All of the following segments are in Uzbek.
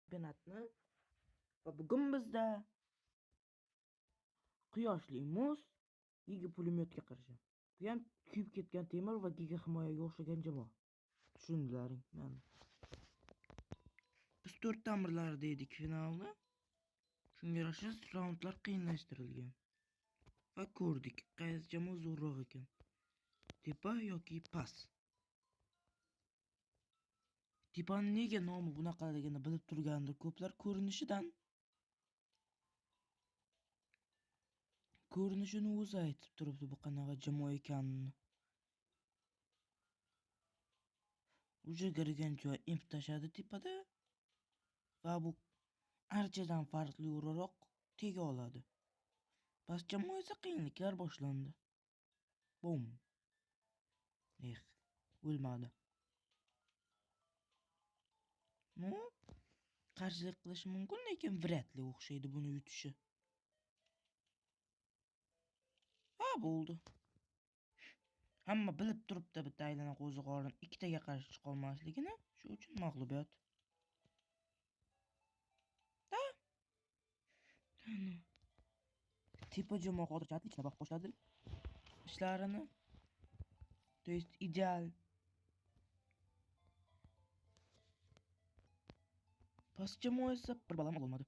chempionatni va bugun bizda quyoshli muz giga pulemyotga qarshi. Bu ham kuyib ketgan temir va giga himoyaga o'xshagan jamoa. Tushundilaring, mana. Biz 4 tamirlarda edik finalni. Shunga yarasha raundlar qiyinlashtirilgan. Va ko'rdik, qaysi jamoa zo'rroq ekan. Tepa yoki pas. Tepaning nega nomi bunaqaligini bilib turgandir ko'plar ko'rinishini o'zi aytib turibdi bu qanaqa jamoa ekanini. Uje kirgan joy imp tashadi tepada va bu archadan farqli o'raroq tega oladi. Pas jamoa esa qiyinliklar boshlandi. Bum. O'lmadi. No, qarshilik qilishi mumkin, lekin vratli o'xshaydi buni yutishi. Ha, bo'ldi. Hamma bilib turibdi bitta aylana qo'ziqorin ikkitaga qarshi chiqa olmasligini, shu uchun mag'lubiyat. Da. Tepa jamoa hozircha отлично vaqt boshladi ishlarini. То есть ideal. Pas jamoa esa bir balam olmadi.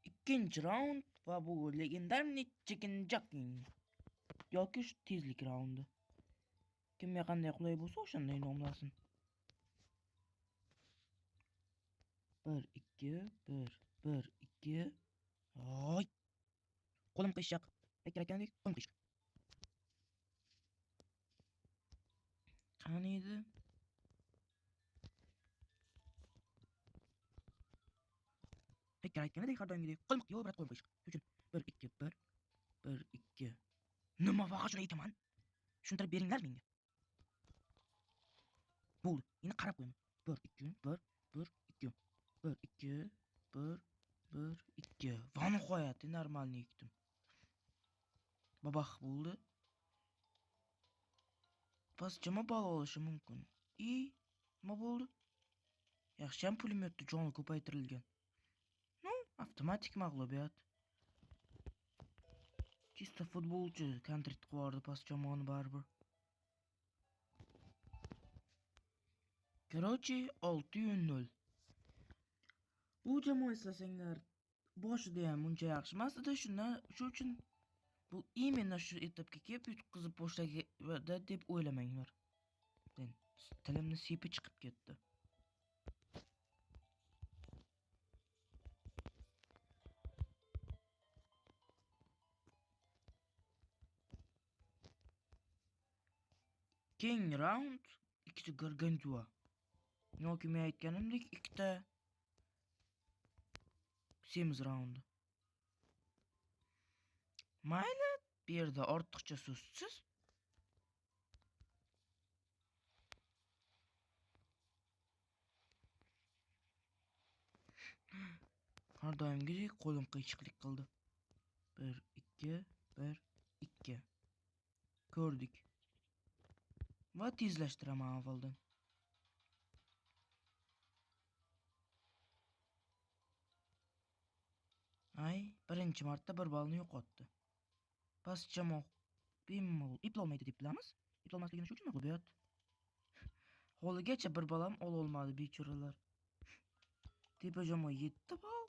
Ikkinchi raund va bu legendarniy chicken jockey yoki shu tezlik raundi. Kimga qanday qulay bo'lsa o'shanday nomlasin. 1-2. Oy. Qo'lim qiyshiq. Aytayotgandek, qo'lim qiyshiq. Qani edi? Aytganidek har doimgidek qo'lim yo'q, birat qo'lim qiyshiq. Shuning uchun 1-2. Nima vaqt shuni aytaman? Tushuntirib beringlar menga. Bo'ldi. Endi qarab qo'yaman. 1-2. Va nihoyat normalniy ekdim. Babax bo'ldi. Pas jamoa bal olishi mumkin. Nima bo'ldi? Yaxshiyam pulemyotda joni ko'paytirilgan. No, avtomatik mag'lubiyat. Chista futbolchi kontrit qilib pas jamoani baribir. Короче, 6-0. Bu jamoa eslasanglar, boshida ham uncha yaxshi emas edi, shu uchun bu imенно shu etapga kelib yutqizib boshlaganda deb o'ylamanglar. Tilimni sepi chiqib ketdi. Keyingi raund ikkita gargantua. Yoki men aytganimdek ikkita semiz raundi. Mayli, bu yerda ortiqcha so'zsiz. Har doimgidek qo'lim qiyshiqlik qildi. 1-2. Ko'rdik. Va tezlashtiraman avvaldan. Birinchi marta bir balni yo'qotdi. Pas jamoa bemalol eplolmaydi deb bilamiz. Eplolmasligini shu uchun mag'lubiyat. Holigacha bir balam ololmadi bechoralar. Tepa jamoa 7 bal,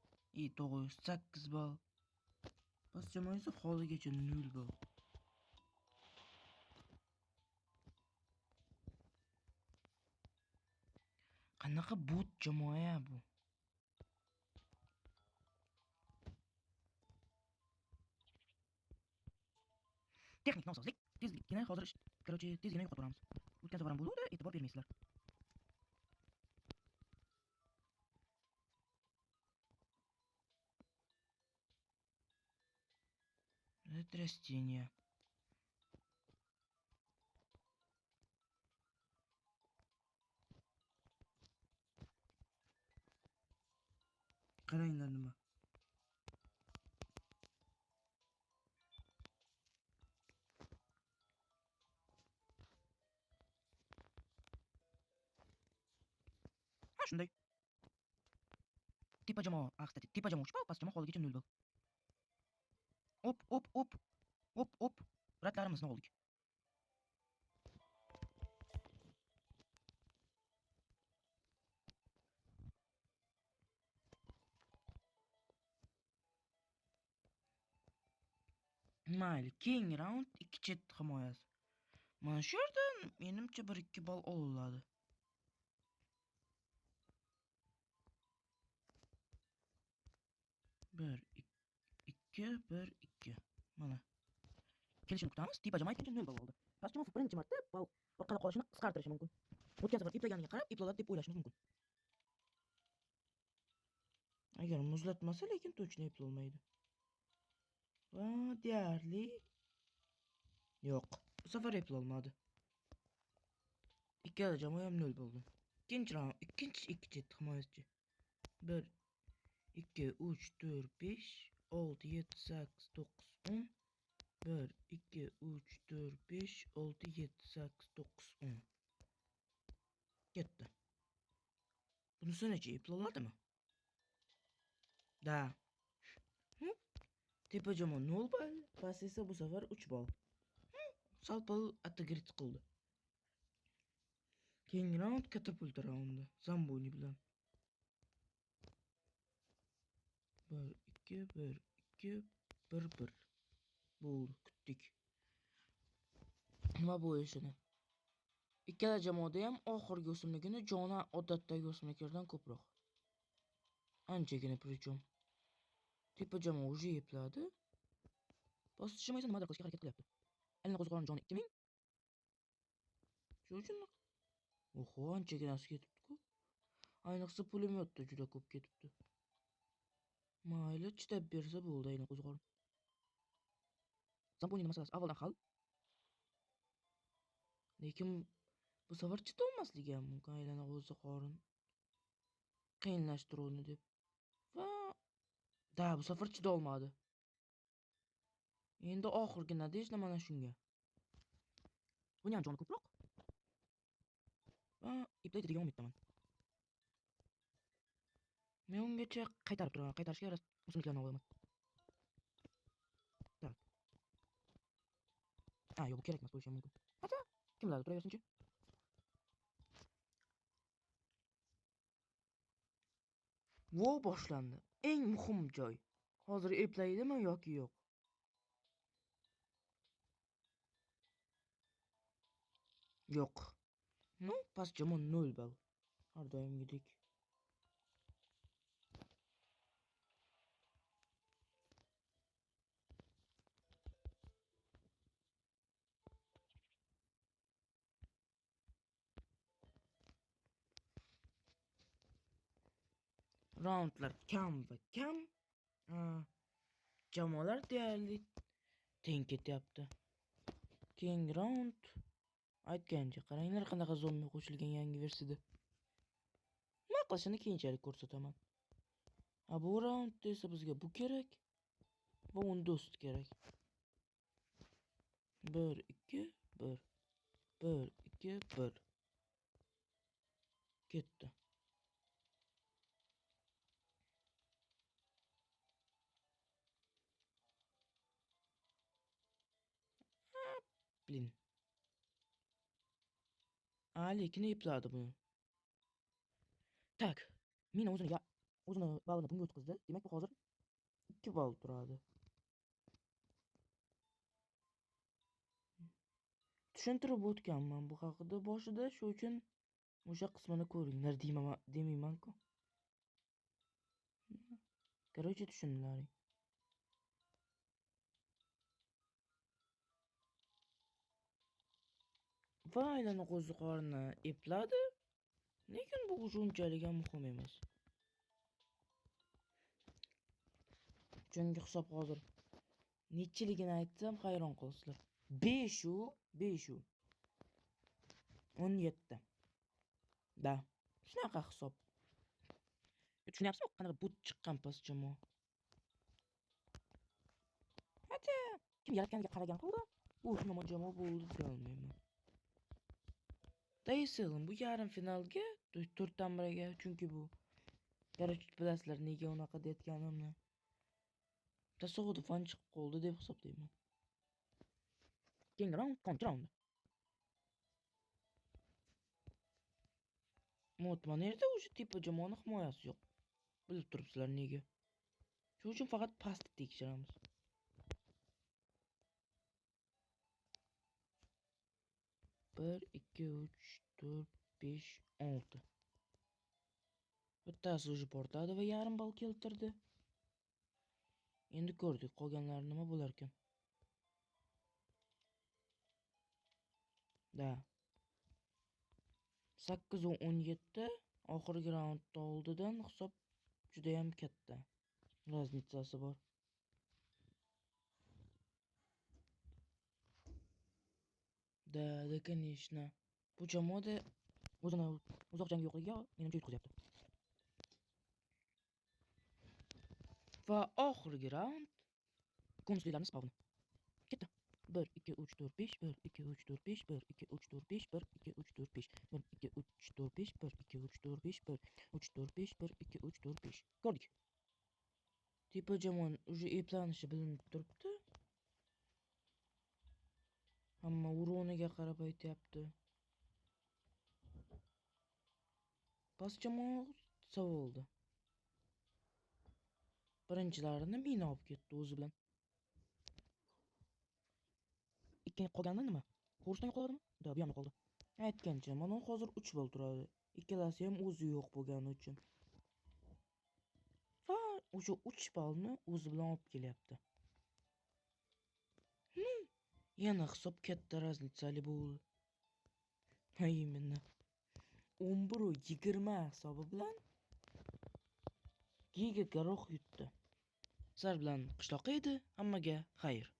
8 bal. Pas jamoa esa holigacha 0 bal. Qanaqa bot jamoa bu? Texnik nosozlik, tezlikgina hozir tezgina yo'qotib boramiz. O'tgan safar ham bo'ldi, e'tibor bermaysizlar. Это растение. Qaranglar nima. shunday. Tepa jamoa, kstati, tepa jamoa 3 ball, past jamoa holigacha 0 ball. Op. Ratlarimizni oldik. Mayli, keyingi raund 2 chet himoyasi. Mana shu yerdan menimcha 1-2 ball oladi. Bir, ikki. Mana. Kelishini kutamiz. Tepa jamoa ikkinchi 0 ball oldi. Past jamoa birinchi marta ball orqada qolishini qisqartirishi mumkin. O'tgan safar iplaganiga qarab iploladi deb o'ylashimiz mumkin. Agar muzlatmasa, lekin точно iplolmaydi. Va deyarli yo'q. Bu safar iplolmadi. Ikkala jamoa ham 0 bo'ldi. Ikkinchi raund, ikkinchi 2 chet himoyachi. 1 2 3 4 5 6 7 8 9 10. 1 2 3 4 5 6 7 8 9 10. Ketdi. Bunisi necha iploladimi? Da. Tepa jamoa 0 ball, past esa bu safar 3 ball. Sal ball atagrit qildi. Keyingi raund katapult raundi. Zamboni bilan. 1 2 1 2 1 1. Bo'ldi, kutdik. Nima bo'lishini. Ikkala jamoada ham oxirgi o'simligini joni odatdagi o'simliklardan ko'proq. Anchagina prichom. Tepa jamoa уже epladi. Past jamoa esa nimadir qilishga harakat qilyapti. Alina qo'zg'olon joni 2000. Shu uchun oho, anchaginasi ketibdi-ku. Ayniqsa pulemyotda juda ko'p ketibdi. Mayli, chidab bersa bo'ldi Alina qo'zg'olon. Zambonining masalasi avvaldan hal. Lekin bu safar chidolmasligi ham mumkin Alina qo'zg'olon. Qiyinlashtiruvni deb. Va bu safar chidolmadi. Endi oxirgi nadejda mana shunga. Buni ham joni ko'proq. Va iplaydi degan umiddaman. Men ungacha qaytarib turaman. Qaytarishga o'simliklarni olaman. Tak. Yo'q, bu kerak emas bo'lishi mumkin. Hatto kim biladi, turaversin-chi. Vo boshlandi. Eng muhim joy. Hozir eplaydimi yoki yo'q? Yo'q. No, past jamoa 0 ball. Har doimgidek. Raundlar kam va kam. Jamoalar deyarli teng ketyapti. Keyingi raund aytgancha, qaranglar qanaqa zombi qo'shilgan yangi versiyada. Nima qilishini keyinchalik ko'rsataman. Bu raundda esa bizga bu kerak va Windows kerak. 1 2 1 1 2 1. Ketdi. Blin. Lekin epladi buni. Tak. Mina o'zini ballini bunga o'tkazdi. Demak, bu hozir 2 ball turadi. Tushuntirib o'tganman bu haqida boshida, shu uchun o'sha qismini ko'ringlar demayman-ku. Короче, tushunlaring. Va Aylani qo'ziqorini epladi. Lekin bu unchalik ham muhim emas. Chunki hisob hozir nechiligini aytsam hayron qolasizlar. 5 17. Da. Shunaqa hisob. Tushunyapsizmi? Qanaqa but chiqqan past jamoa. Hatto kim yaratganiga qaragan holda, yomon jamoa bo'ldi deya olmayman. Dayısığın bu yarım finalga 4'dan 1'ga çünki bu yarış bilasizlar nega unaqa deyotganimni. Tasodifan chiqib qoldi deb hisoblayman. Keyingi raund ikkinchi raund. Mutman yerda o'sha tipa jamoani himoyasi yo'q. Bilib turibsizlar nega? Shuning uchun faqat pastni tekshiramiz. 1 2 3 4 5 6. Bittasi o'zi portadi va yarim ball keltirdi. Endi ko'rdik qolganlari nima bo'lar ekan. Da. 8 va 17 oxirgi raundda oldidan hisob juda ham katta. Razницasi bor. Da, конечно. Bu jamoada o'zini uzoq jang yo'qligiga menimcha yutqazyapti. Va oxirgi raund kunuslilarning spavni. Ketdi. 1 2 3 4 5 1 2 3 4 5 1 2 3 4 5 1 2 3 4 5 1 2 3 4 5 1 2 3 4 5 1 3 4 5 1 2 3 4 5. Ko'rdik. Tipa jamoa уже eplanishi bilinib turibdi. Hamma uroniga qarab aytyapti. Past jamoa savoldi. Birinchilarini mina olib ketdi o'zi bilan. Ikkinchi qolgani nima? Xo'rishdan qoladimi? Da, bu ham qoldi. Aytgancha, mana hozir 3 ball turadi. Ikkalasi ham o'zi yo'q bo'lgani uchun. Va o'sha 3 ballni o'zi bilan olib kelyapti. Yana hisob katta razницали bo'ldi. Именно. 11-20 hisobi bilan Giga Garox yutdi. Sizlar bilan qishloqqa edi, hammaga xayr.